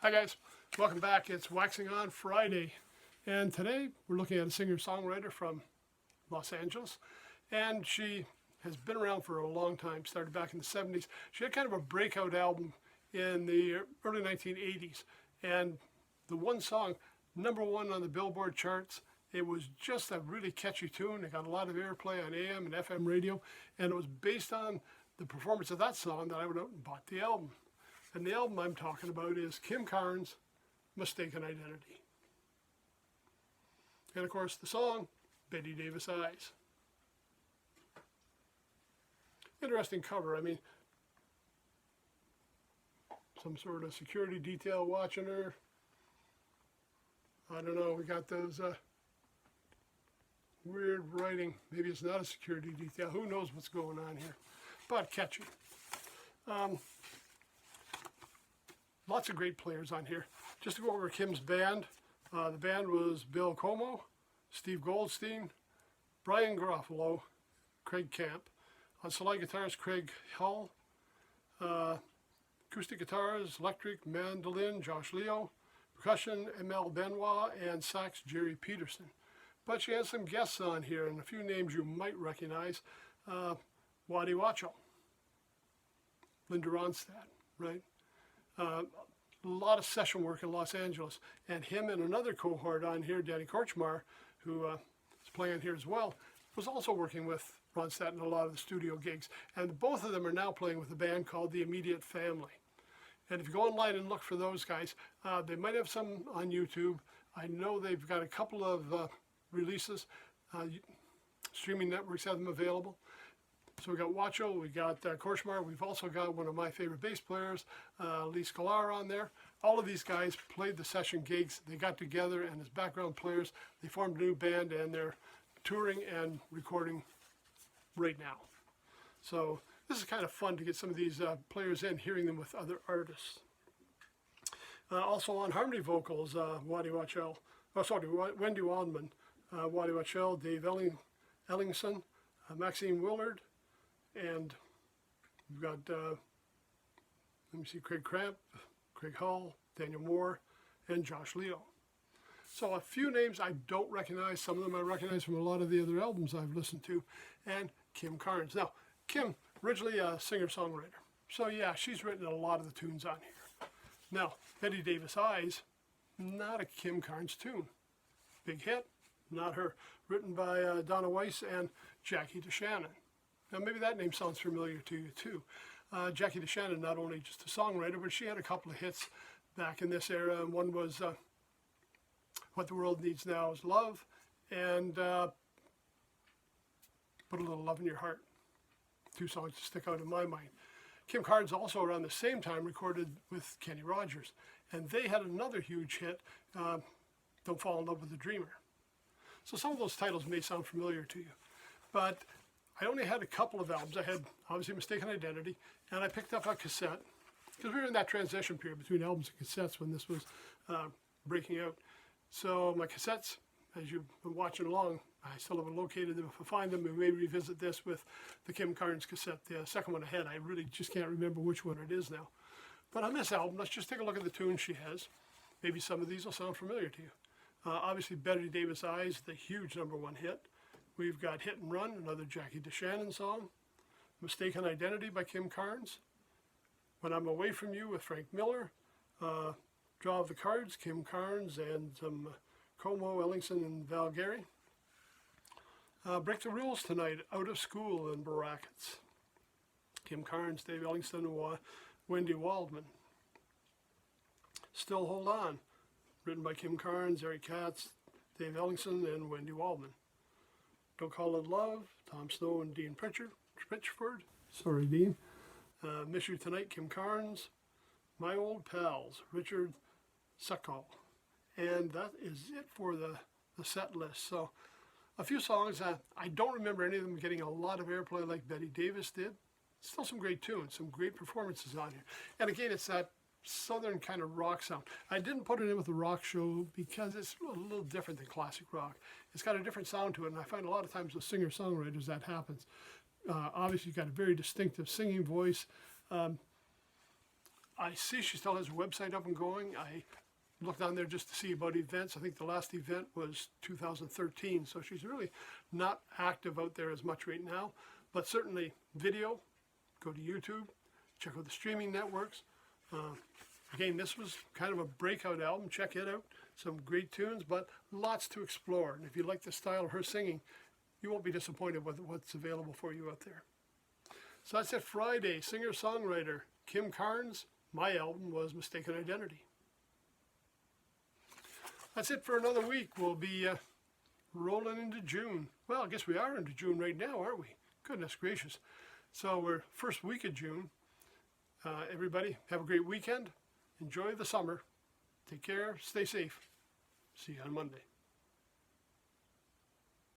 Hi guys, welcome back. It's Waxing On Friday, and today we're looking at a singer-songwriter from Los Angeles, and she has been around for a long time, started back in the 70s. She had kind of a breakout album in the early 1980s, and the one song, #1 on the Billboard charts. It was just a really catchy tune. It got a lot of airplay on AM and FM radio, and it was based on the performance of that song that I went out and bought the album. And the album I'm talking about is Kim Carnes' Mistaken Identity. And of course the song, Betty Davis Eyes. Interesting cover. I mean, some sort of security detail watching her. I don't know, we got those weird writing. Maybe it's not a security detail. Who knows what's going on here? But catchy. Lots of great players on here. Just to go over Kim's band, the band was Bill Como, Steve Goldstein, Brian Garofalo, Craig Camp. On slide guitars, Craig Hull. Acoustic guitars, electric, mandolin, Josh Leo. Percussion, Emil Benoit, and sax, Jerry Peterson. But she has some guests on here, and a few names you might recognize. Waddy Wacho, Linda Ronstadt, right? A lot of session work in Los Angeles, and him and another cohort on here, Danny Korchmar, who is playing here as well, was also working with Ronstadt in a lot of the studio gigs. And both of them are now playing with a band called The Immediate Family. And if you go online and look for those guys, they might have some on YouTube. I know they've got a couple of releases. Streaming networks have them available. So we got Wacho, we got Korchmar, we've also got one of my favorite bass players, Lee Scalar, on there. All of these guys played the session gigs. They got together, and as background players, they formed a new band, and they're touring and recording right now. So this is kind of fun to get some of these players in, hearing them with other artists. Also on harmony vocals, Wendy Waldman, Waddy Wachell, Dave Ellingson, Maxine Willard, and we've got, Craig Cramp, Craig Hull, Daniel Moore, and Josh Leo. So a few names I don't recognize. Some of them I recognize from a lot of the other albums I've listened to. And Kim Carnes. Now, Kim, originally a singer-songwriter. So yeah, she's written a lot of the tunes on here. Now, Betty Davis Eyes, not a Kim Carnes tune. Big hit, not her. Written by Donna Weiss and Jackie DeShannon. Now maybe that name sounds familiar to you too. Jackie DeShannon, not only just a songwriter, but she had a couple of hits back in this era. And one was What the World Needs Now is Love, and Put a Little Love in Your Heart. Two songs that stick out in my mind. Kim Carnes also around the same time recorded with Kenny Rogers. And they had another huge hit, Don't Fall in Love with a Dreamer. So some of those titles may sound familiar to you. But I only had a couple of albums. I had, obviously, Mistaken Identity, and I picked up a cassette, because we were in that transition period between albums and cassettes when this was breaking out. So my cassettes, as you've been watching along, I still haven't located them. If I find them, we may revisit this with the Kim Carnes cassette, the second one ahead. I really just can't remember which one it is now. But on this album, let's just take a look at the tunes she has. Maybe some of these will sound familiar to you. Obviously, Betty Davis Eyes, the huge #1 hit. We've got Hit and Run, another Jackie DeShannon song. Mistaken Identity by Kim Carnes. When I'm Away From You with Frank Miller. Draw of the Cards, Kim Carnes, and some Como, Ellingson, and Val Gary. Break the Rules Tonight, Out of School, and Brackets. Kim Carnes, Dave Ellingson, and Wendy Waldman. Still Hold On, written by Kim Carnes, Eric Katz, Dave Ellingson, and Wendy Waldman. Don't Call It Love, Tom Snow and Dean Pritchford. Sorry, Dean. Miss You Tonight, Kim Carnes. My Old Pals, Richard Suckall. And that is it for the set list. So a few songs, I don't remember any of them getting a lot of airplay like Betty Davis did. Still some great tunes, some great performances on here. And again, it's that southern kind of rock sound. I didn't put it in with the rock show because it's a little different than classic rock. It's got a different sound to it, and I find a lot of times with singer-songwriters that happens. Obviously, you've got a very distinctive singing voice. I see she still has her website up and going. I looked on there just to see about events. I think the last event was 2013, so she's really not active out there as much right now. But certainly video, go to YouTube, check out the streaming networks. Again, this was kind of a breakout album. Check it out. Some great tunes, but lots to explore. And if you like the style of her singing, you won't be disappointed with what's available for you out there. So that's it. Friday, singer-songwriter Kim Carnes. My album was Mistaken Identity. That's it for another week. We'll be rolling into June. Well, I guess we are into June right now, aren't we? Goodness gracious. So we're first week of June. Everybody, have a great weekend. Enjoy the summer. Take care. Stay safe. See you on Monday.